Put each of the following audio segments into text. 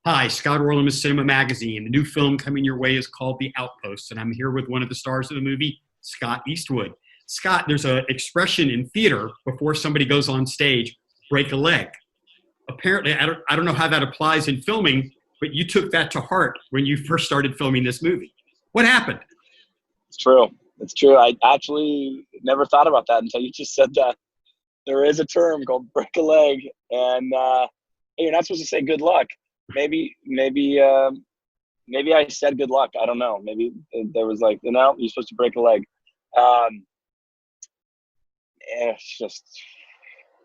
Hi, Scott Orlin of Cinema Magazine. The new film coming your way is called The Outpost, and I'm here with one of the stars of the movie, Scott Eastwood. Scott, there's an expression in theater before somebody goes on stage, break a leg. Apparently, I don't know how that applies in filming, but you took that to heart when you first started filming this movie. What happened? It's true. It's true. I actually never thought about that until you just said that. There is a term called break a leg, and hey, you're not supposed to say good luck. Maybe I said good luck. I don't know. Maybe there was like, you're supposed to break a leg. It's just,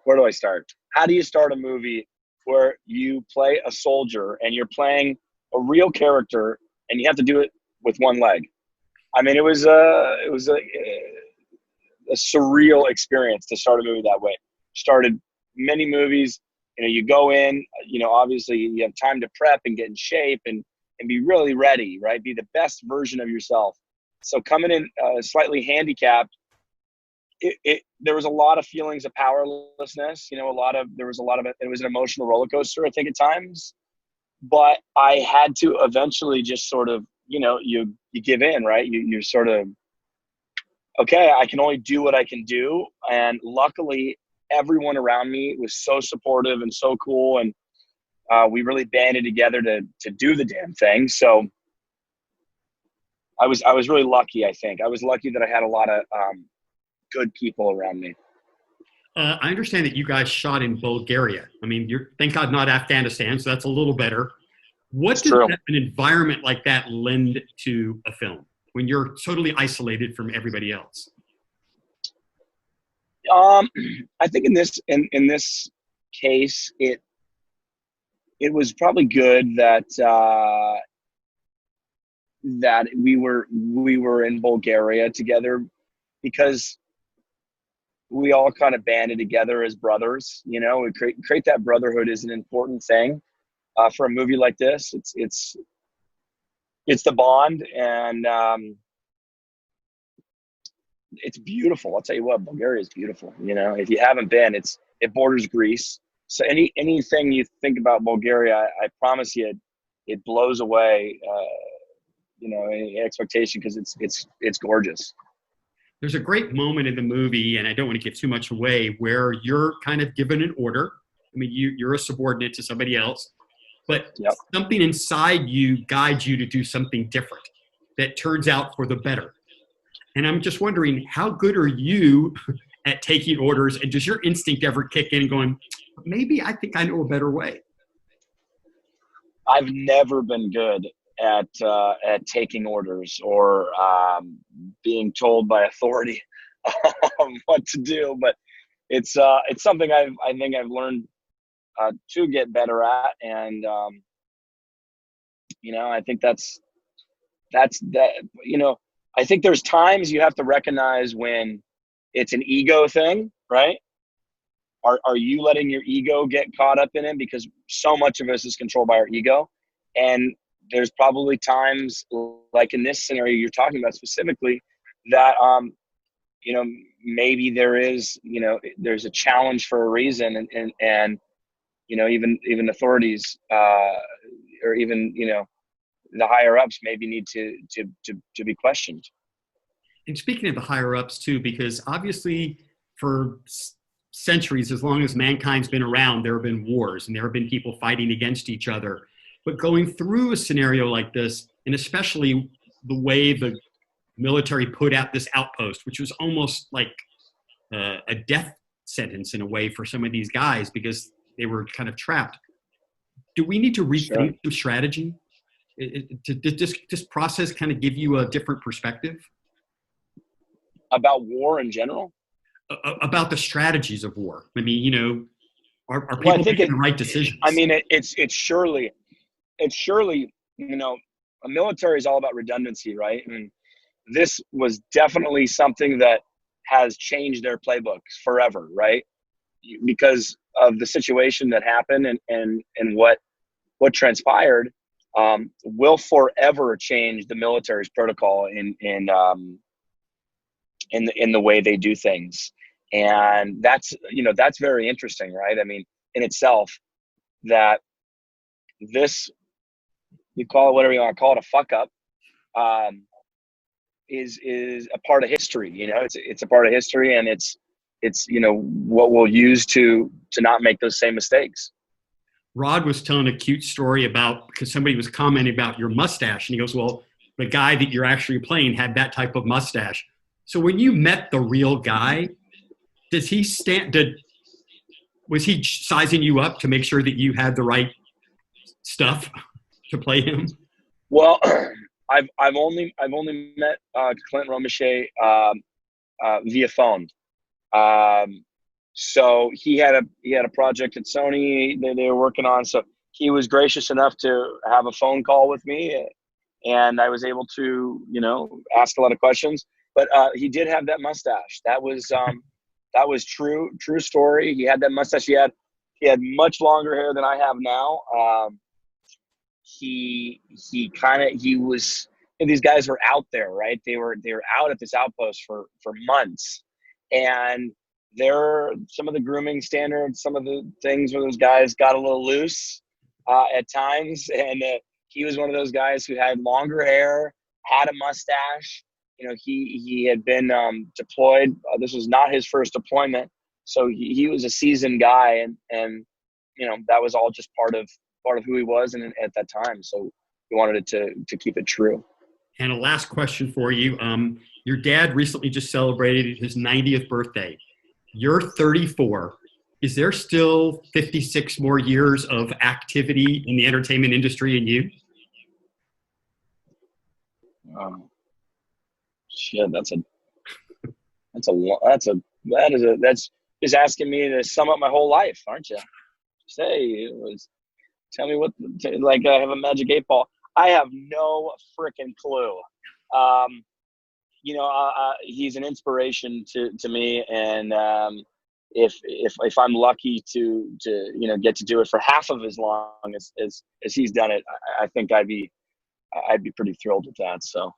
where do I start? How do you start a movie where you play a soldier and you're playing a real character and you have to do it with one leg? I mean, it was a surreal experience to start a movie that way. Started many movies. You go in, obviously you have time to prep and get in shape and be really ready, right? Be the best version of yourself. So coming in slightly handicapped, there was a lot of feelings of powerlessness. There was a lot of it. It was an emotional roller coaster, I think, at times. But I had to eventually just sort of, you give in, right? You're sort of, okay, I can only do what I can do. And luckily, everyone around me was so supportive and so cool. And we really banded together to do the damn thing. So I was really lucky, I think. I was lucky that I had a lot of good people around me. I understand that you guys shot in Bulgaria. I mean, thank God not Afghanistan, so that's a little better. What does an environment like that lend to a film when you're totally isolated from everybody else? I think in this case, it was probably good that we were in Bulgaria together, because we all kind of banded together as brothers. Create that brotherhood is an important thing for a movie like this. It's the bond, and it's beautiful. I'll tell you what, Bulgaria is beautiful. If you haven't been, it borders Greece. So anything you think about Bulgaria, I promise you, it blows away, any expectation, because it's gorgeous. There's a great moment in the movie, and I don't want to give too much away, where you're kind of given an order. I mean, you're a subordinate to somebody else, but something inside you guides you to do something different that turns out for the better. And I'm just wondering, how good are you at taking orders? And does your instinct ever kick in going, maybe I think I know a better way? I've never been good at taking orders or being told by authority what to do, but it's something I think I've learned to get better at, and I think that's that. I think there's times you have to recognize when it's an ego thing, right? Are you letting your ego get caught up in it? Because so much of us is controlled by our ego. And there's probably times, like in this scenario you're talking about specifically, that, maybe there is, there's a challenge for a reason. And even authorities, or even, the higher ups maybe need to be questioned. And speaking of the higher ups too, because obviously for centuries, as long as mankind's been around, there have been wars and there have been people fighting against each other. But going through a scenario like this, and especially the way the military put out this outpost, which was almost like a death sentence in a way for some of these guys because they were kind of trapped. Do we need to rethink some strategy? Did this process kind of give you a different perspective? About war in general? About the strategies of war. I mean, are people making the right decisions? I mean, it's surely, a military is all about redundancy, right? And this was definitely something that has changed their playbooks forever, right? Because of the situation that happened and what transpired, will forever change the military's protocol in the way they do things. And that's very interesting, right? I mean, in itself, that this you call it whatever you want to call it, a fuck up, is a part of history. You know, it's a part of history, and it's you know what we'll use to not make those same mistakes. Rod was telling a cute story about, because somebody was commenting about your mustache, and he goes, well, the guy that you're actually playing had that type of mustache. So when you met the real guy, was he sizing you up to make sure that you had the right stuff to play him? Well, I've only met Clint Romeshay via phone. So he had a project at Sony they were working on. So he was gracious enough to have a phone call with me, and I was able to, you know, ask a lot of questions. But he did have that mustache. That was true story. He had that mustache. He had much longer hair than I have now. He was. And these guys were out there, right? They were out at this outpost for months, and some of the grooming standards, some of the things where those guys got a little loose at times, and he was one of those guys who had longer hair, had a mustache. You know, he had been deployed. This was not his first deployment, so he was a seasoned guy, and you know that was all just part of who he was, and at that time. So we wanted it to keep it true. And a last question for you. Your dad recently just celebrated his 90th birthday. You're 34. Is there still 56 more years of activity in the entertainment industry in you? Shit, that's just asking me to sum up my whole life, aren't you? Say, tell me what, like I have a magic 8-ball. I have no freaking clue. You know, he's an inspiration to me, and if I'm lucky to you know get to do it for half of as long as he's done it, I think I'd be pretty thrilled with that. So,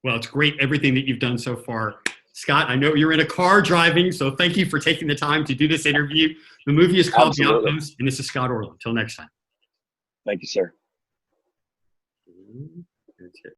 well, it's great everything that you've done so far, Scott. I know you're in a car driving, so thank you for taking the time to do this interview. The movie is called The Outpost, and this is Scott Orlin. Until next time. Thank you, sir. That's it.